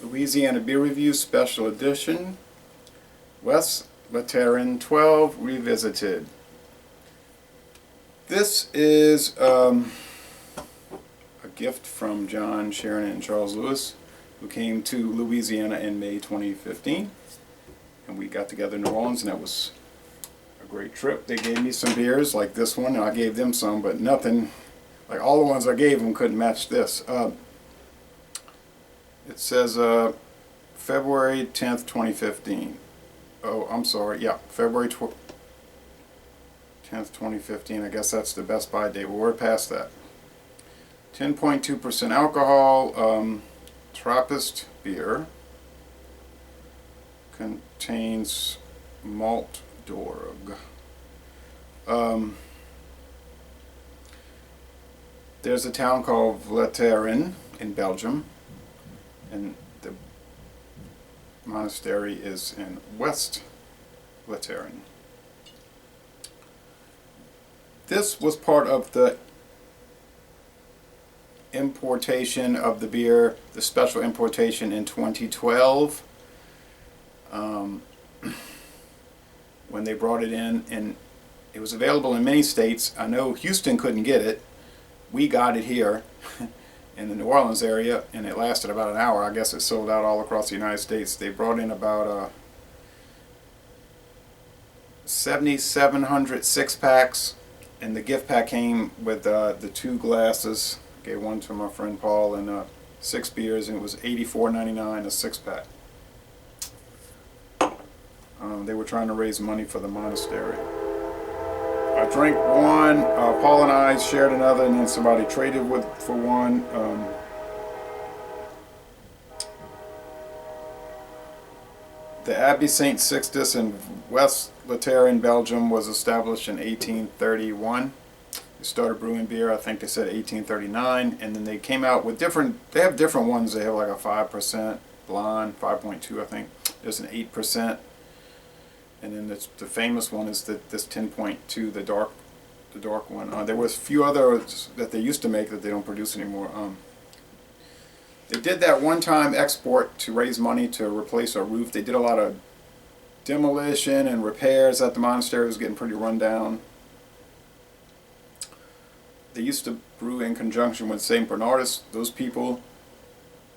Louisiana Beer Review Special Edition, Westvleteren 12 Revisited. This is a gift from John, Sharon, and Charles Lewis, who came to Louisiana in May 2015. And we got together in New Orleans, and that was a great trip. They gave me some beers like this one, and I gave them some, but nothing, like all the ones I gave them couldn't match this. It says February 10th, 2015. Oh, I'm sorry. Yeah, February 10th, 2015. I guess that's the best by date. Well, we're past that. 10.2% alcohol. Trappist beer. Contains malt d'orge. There's a town called Westvleteren in Belgium, and the monastery is in Westvleteren. This was part of the importation of the beer, the special importation in 2012, when they brought it in, and it was available in many states. I know Houston couldn't get it. We got it here in the New Orleans area, and it lasted about an hour. I guess it sold out all across the United States. They brought in about 7,700 six-packs, and the gift pack came with the 2 glasses. I gave one to my friend Paul, and 6 beers, and it was $84.99 a 6-pack. They were trying to raise money for the monastery. I drank one, Paul and I shared another, and then somebody traded for one. The Abbey St. Sixtus in Westvleteren, Belgium was established in 1831. They started brewing beer, I think they said 1839, and then they came out with they have different ones. They have like a 5% blonde, 5.2 I think. There's an 8%. And then the famous one is this 10.2, the dark one. There was a few others that they used to make that they don't produce anymore. They did that one-time export to raise money to replace a roof. They did a lot of demolition and repairs at the monastery. It was getting pretty run down. They used to brew in conjunction with St. Bernardus. Those people,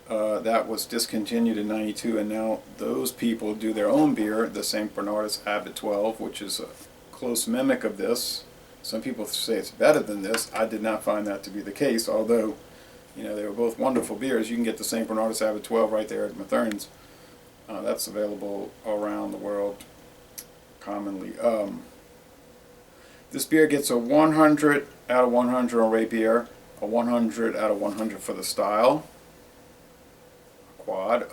that was discontinued in '92, and now those people do their own beer, the St. Bernardus Abbot 12, which is a close mimic of this. Some people say it's better than this. I did not find that to be the case, although, you know, they were both wonderful beers. You can get the St. Bernardus Abbot 12 right there at Mathern's. That's available around the world commonly. This beer gets a 100 out of 100 on rate beer, a 100 out of 100 for the style. Quad.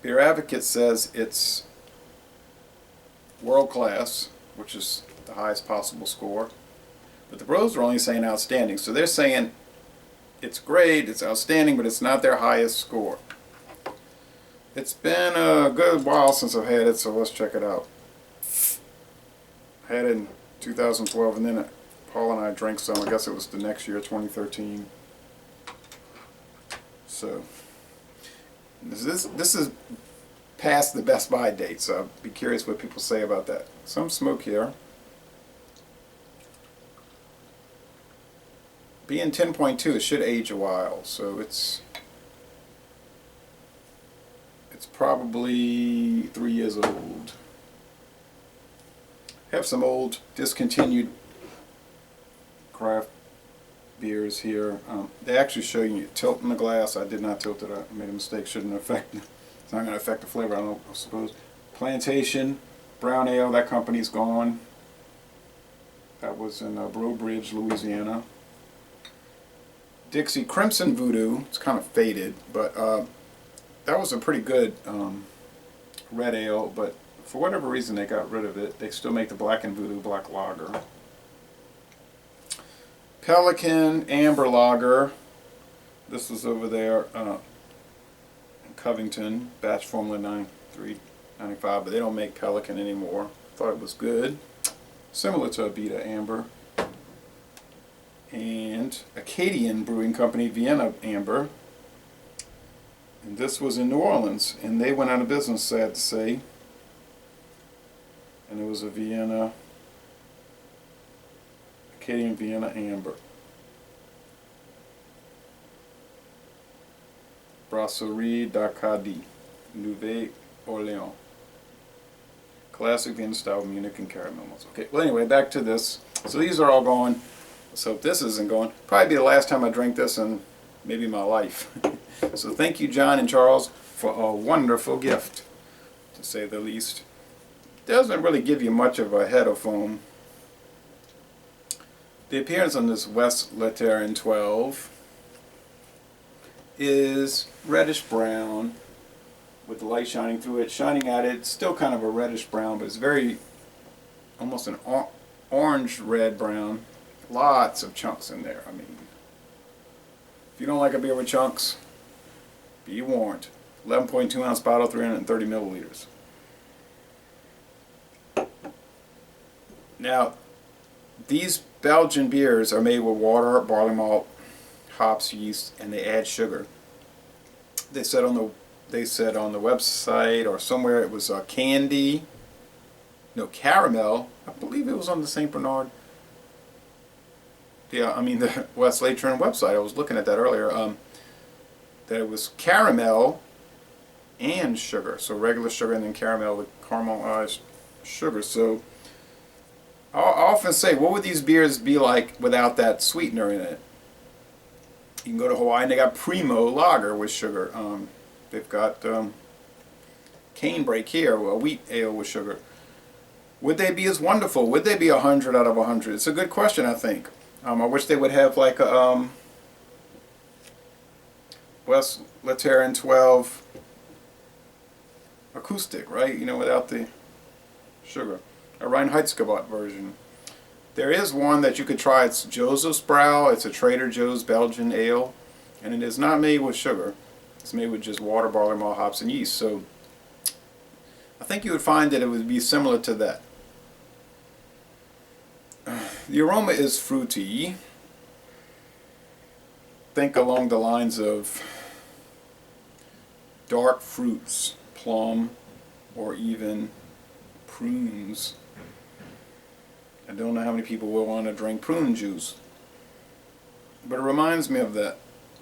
Beer Advocate says it's world class, which is the highest possible score. But the Bros are only saying outstanding, so they're saying it's great, it's outstanding, but it's not their highest score. It's been a good while since I've had it, so let's check it out. I had it in 2012, and then Paul and I drank some. I guess it was the next year, 2013. So this is past the best by date, so I'd be curious what people say about that. Some smoke here. Being 10.2, it should age a while, so it's probably 3 years old. I have some old discontinued craft beers here. They actually show you tilting the glass. I did not tilt it. I made a mistake. It's not going to affect the flavor, I suppose. Plantation Brown Ale, that company's gone. That was in Brewed, Louisiana. Dixie Crimson Voodoo, it's kind of faded, but that was a pretty good red ale, but for whatever reason they got rid of it. They still make the Black and Voodoo Black Lager. Pelican Amber Lager. This was over there in Covington, batch formula 9395, but they don't make Pelican anymore. Thought it was good. Similar to Abita Amber. And Acadian Brewing Company Vienna Amber. And this was in New Orleans, and they went out of business, sad to say. And it was a Vienna, Acadian Vienna Amber. Brasserie d'Arcadie, Nouvelle-Orléans. Classic Vienna style Munich and caramel. Okay, well anyway, back to this. So these are all going. So if this isn't going, probably be the last time I drink this in maybe my life. So thank you, John and Charles, for a wonderful gift, to say the least. Doesn't really give you much of a head of foam. The appearance on this Westvleteren 12 is reddish brown with the light shining through it, shining at it. It's still kind of a reddish brown, but it's very almost an orange red brown. Lots of chunks in there. I mean, if you don't like a beer with chunks, be warned. 11.2 ounce bottle, 330 milliliters. Now, these Belgian beers are made with water, barley malt, hops, yeast, and they add sugar. They said on the website or somewhere it was candy, no, caramel. I believe it was on the St. Bernard. Yeah, I mean the Westvleteren website. I was looking at that earlier. That it was caramel and sugar. So regular sugar and then caramel with caramelized sugar. So I often say, what would these beers be like without that sweetener in it? You can go to Hawaii and they got Primo Lager with sugar. They've got Canebrake here, a wheat ale with sugar. Would they be as wonderful? Would they be 100 out of 100? It's a good question, I think. I wish they would have like a Westvleteren 12 acoustic, right? You know, without the sugar. A Reinheitsgebot version. There is one that you could try. It's Joseph's Brow. It's a Trader Joe's Belgian ale, and it is not made with sugar. It's made with just water, barley malt, hops, and yeast. So I think you would find that it would be similar to that. The aroma is fruity. Think along the lines of dark fruits, plum, or even prunes. I don't know how many people will want to drink prune juice, but it reminds me of that.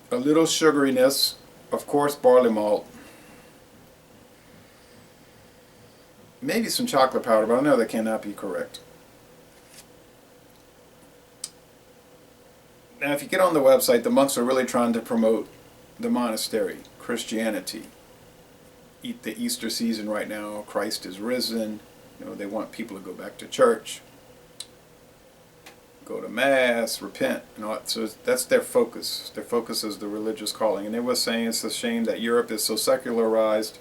A little sugariness, of course, barley malt. Maybe some chocolate powder, but I know that cannot be correct. Now, if you get on the website, the monks are really trying to promote the monastery, Christianity. The Easter season right now, Christ is risen. You know, they want people to go back to church, go to Mass, repent, and all that. So that's their focus. Their focus is the religious calling. And they were saying it's a shame that Europe is so secularized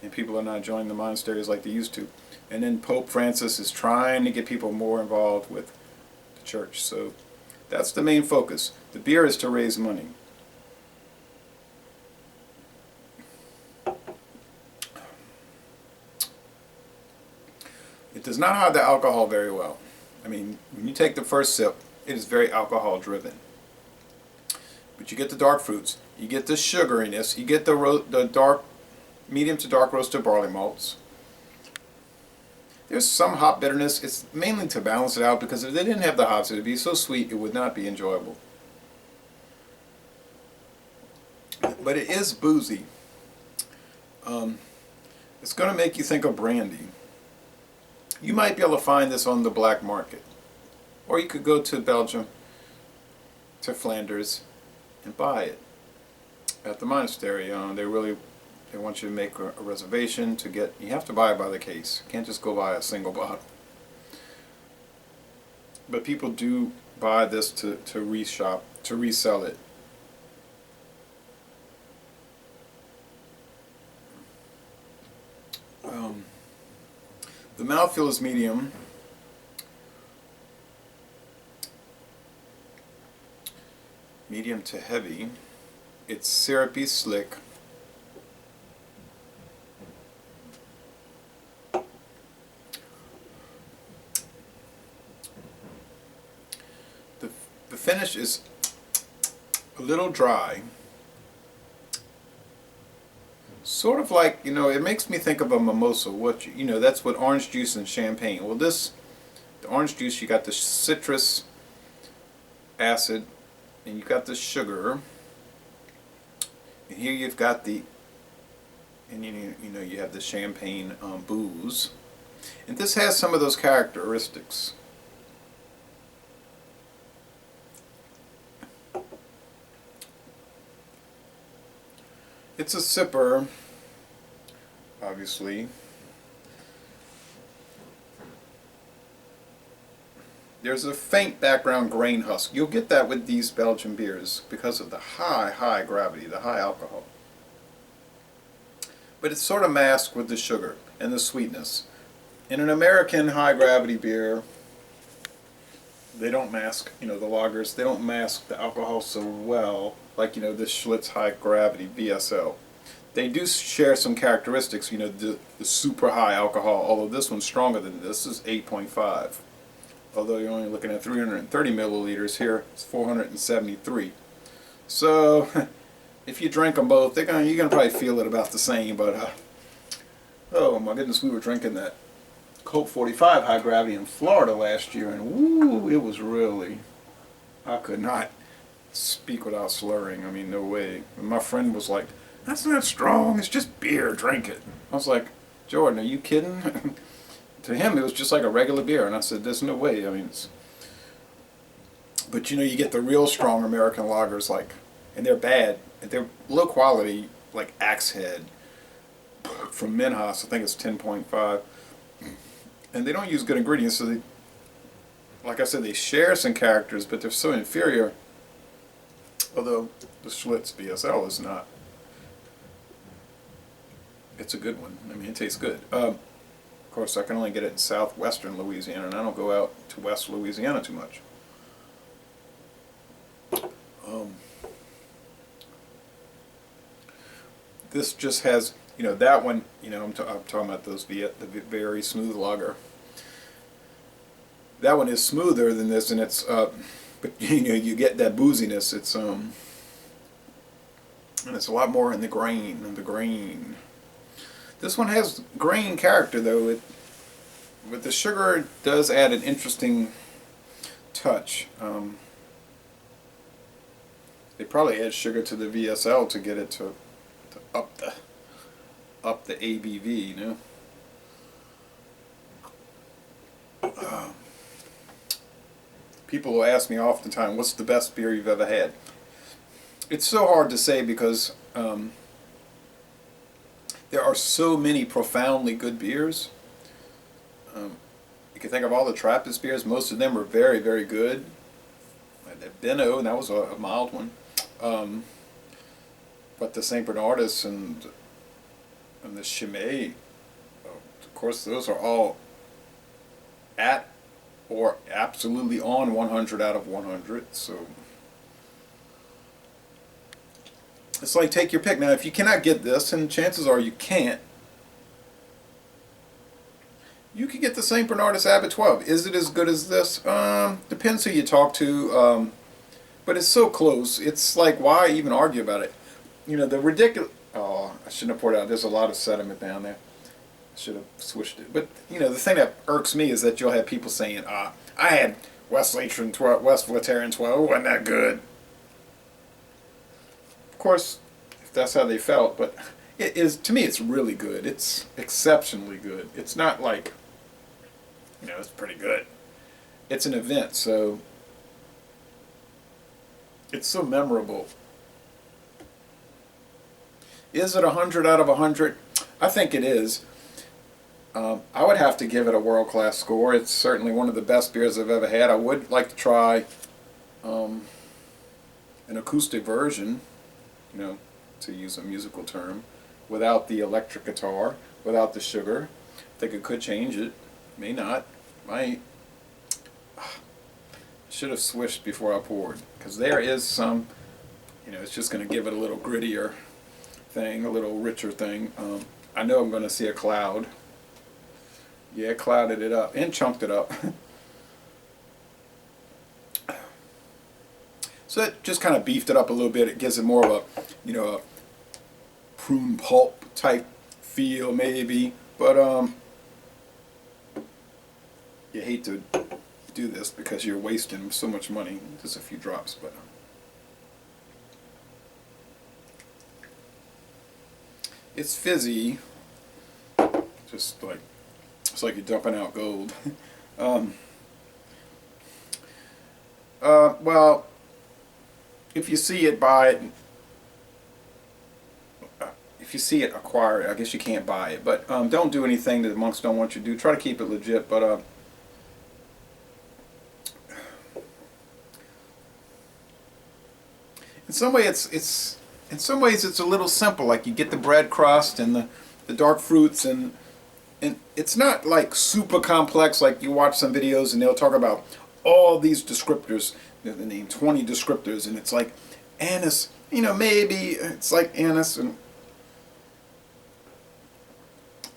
and people are not joining the monasteries like they used to. And then Pope Francis is trying to get people more involved with the church. So that's the main focus. The beer is to raise money. It does not hide the alcohol very well. I mean, when you take the first sip, it is very alcohol driven. But you get the dark fruits, you get the sugariness, you get the dark, medium to dark roasted barley malts. There's some hop bitterness. It's mainly to balance it out, because if they didn't have the hops, it would be so sweet it would not be enjoyable. But it is boozy. It's going to make you think of brandy. You might be able to find this on the black market. Or you could go to Belgium, to Flanders, and buy it at the monastery. They want you to make a reservation to get. You have to buy it by the case. You can't just go buy a single bottle. But people do buy this to resell it. The mouthfeel is medium. Medium to heavy. It's syrupy, slick. The finish is a little dry. Sort of like, it makes me think of a mimosa. That's what orange juice and champagne. Well, the orange juice, you got the citrus acid, and you got the sugar, and here you've got and you have the champagne booze, and this has some of those characteristics. It's a sipper, obviously. There's a faint background grain husk. You'll get that with these Belgian beers because of the high gravity, the high alcohol. But it's sort of masked with the sugar and the sweetness. In an American high gravity beer, they don't mask, the lagers, they don't mask the alcohol so well, like, the Schlitz high gravity VSL. They do share some characteristics, the super high alcohol, although this one's stronger than this. This is 8.5. Although you're only looking at 330 milliliters here, it's 473. So, if you drink them both, you're gonna probably feel it about the same. But oh my goodness, we were drinking that Colt 45 high gravity in Florida last year, and woo, it was really, I could not speak without slurring. I mean, no way. And my friend was like, "That's not strong. It's just beer. Drink it." I was like, "Jordan, are you kidding?" To him, it was just like a regular beer, and I said, "There's no way." I mean, but you get the real strong American lagers, and they're bad. They're low quality, like Axe Head from Minhas. I think it's 10.5, and they don't use good ingredients. So like I said, they share some characters, but they're so inferior. Although the Schlitz BSL is not. It's a good one. I mean, it tastes good. Of course, I can only get it in southwestern Louisiana, and I don't go out to West Louisiana too much. This just has, that one, I'm talking about the very smooth lager. That one is smoother than this, and it's, but you get that booziness. It's, and it's a lot more in the grain, This one has grain character, though. With the sugar, it does add an interesting touch. They probably add sugar to the VSL to get it to up the ABV, People will ask me oftentimes, "What's the best beer you've ever had?" It's so hard to say because there are so many profoundly good beers. You can think of all the Trappist beers. Most of them are very, very good. Like Benno, and that was a mild one. But the St. Bernardus and the Chimay, of course, those are all at or absolutely on 100 out of 100. So it's like, take your pick. Now, if you cannot get this, and chances are you can't, you can get the St. Bernardus Abbot 12. Is it as good as this? Depends who you talk to. But it's so close. It's like, why even argue about it? The ridiculous... Oh, I shouldn't have poured out. There's a lot of sediment down there. I should have switched it. But, the thing that irks me is that you'll have people saying, I had Westvleteren 12. Wasn't that good? Of course, if that's how they felt. But it is, to me, it's really good. It's exceptionally good. It's not like, it's pretty good. It's an event, so... It's so memorable. Is it 100 out of 100? I think it is. I would have to give it a world-class score. It's certainly one of the best beers I've ever had. I would like to try an acoustic version, to use a musical term, without the electric guitar, without the sugar. I think it could change it. May not. Might. Should have swished before I poured, because there is some, it's just going to give it a little grittier thing, a little richer thing. I know I'm going to see a cloud. Yeah, it clouded it up and chunked it up. So it just kind of beefed it up a little bit. It gives it more of a, a prune pulp type feel maybe, but you hate to do this because you're wasting so much money. Just a few drops, but it's fizzy, just like it's like you're dumping out gold. Well, if you see it, buy it. If you see it, acquire it. I guess you can't buy it, but don't do anything that the monks don't want you to do. Try to keep it legit, but in some way it's in some ways it's a little simple. Like you get the bread crust and the dark fruits, and it's not like super complex. Like you watch some videos and they'll talk about all these descriptors. They name 20 descriptors, and it's like anise. You know, maybe it's like anise and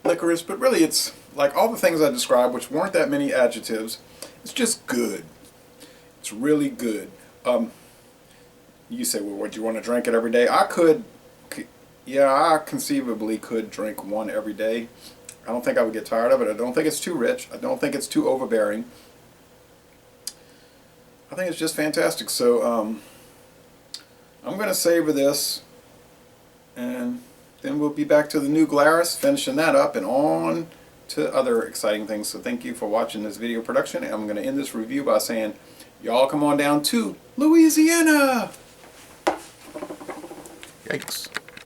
licorice, but really it's like all the things I described, which weren't that many adjectives. It's just good. It's really good. You say, well, what, do you want to drink it every day? I could, yeah, I conceivably could drink one every day. I don't think I would get tired of it. I don't think it's too rich. I don't think it's too overbearing. I think it's just fantastic. So I'm going to savor this, and then we'll be back to the new Glarus, finishing that up, and on to other exciting things. So thank you for watching this video production. And I'm going to end this review by saying, y'all come on down to Louisiana. Yikes.